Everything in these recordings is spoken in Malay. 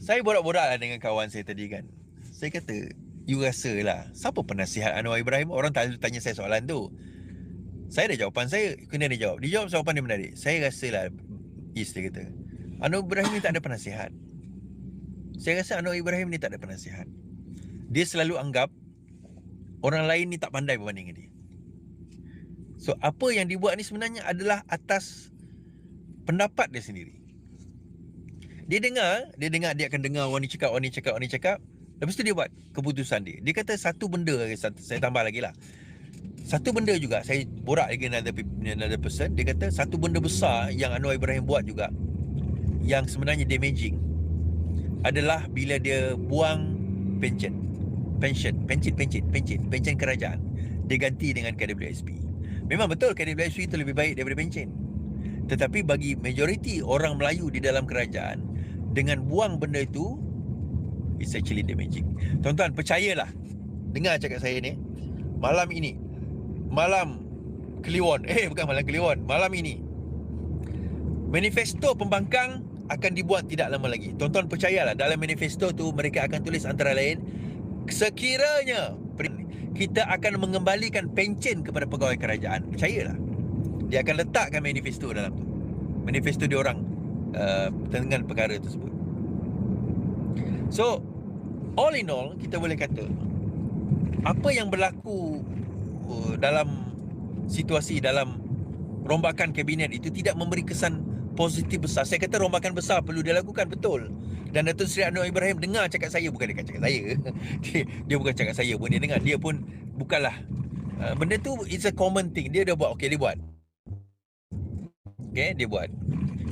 Saya borak-borak lah dengan kawan saya tadi kan. Saya kata, you rasa lah, siapa penasihat Anwar Ibrahim? Orang tanya saya soalan tu. Saya dah jawapan saya, kena dia jawab. Dia jawab jawapan dia menarik. Saya rasa lah, Is dia kata, Anwar Ibrahim ni tak ada penasihat. Saya rasa Anwar Ibrahim ni tak ada penasihat. Dia selalu anggap orang lain ni tak pandai berbanding dengan dia. So apa yang dibuat ni sebenarnya adalah atas pendapat dia sendiri. Dia dengar dia akan dengar orang ni cakap, orang ni cakap. Lepas tu dia buat keputusan dia. Dia kata satu benda, saya tambah lagi lah. Satu benda juga, saya borak dengan another person. Dia kata satu benda besar yang Anwar Ibrahim buat juga, yang sebenarnya damaging, adalah bila dia buang pension kerajaan, dia ganti dengan KWSP. Memang betul KWSP itu lebih baik daripada pension. Tetapi bagi majoriti orang Melayu di dalam kerajaan, dengan buang benda itu, it's actually damaging. Tuan-tuan, percayalah, dengar cakap saya ni, malam Kliwon, malam ini manifesto pembangkang akan dibuat tidak lama lagi. Tuan-tuan percayalah, dalam manifesto tu mereka akan tulis antara lain, sekiranya kita akan mengembalikan pencen kepada pegawai kerajaan. Percayalah, dia akan letakkan manifesto dalam tu. Manifesto dia orang dengan perkara tersebut. So, all in all, kita boleh kata apa yang berlaku dalam situasi dalam rombakan kabinet itu tidak memberi kesan positif besar. Saya kata rombakan besar perlu dilakukan, betul. Dan Datuk Seri Anwar Ibrahim dengar cakap saya, bukan dia cakap saya. Dia bukan cakap saya pun, dia dengar. Dia pun bukanlah benda tu, it's a common thing. Dia dah buat, okey, dia buat. Okey, dia buat.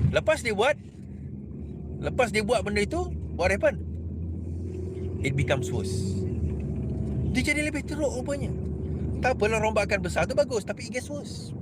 Lepas dia buat benda itu, what happened? It becomes worse. Dia jadi lebih teruk rupanya. Tak apalah, rombakan besar tu bagus, tapi it gets worse.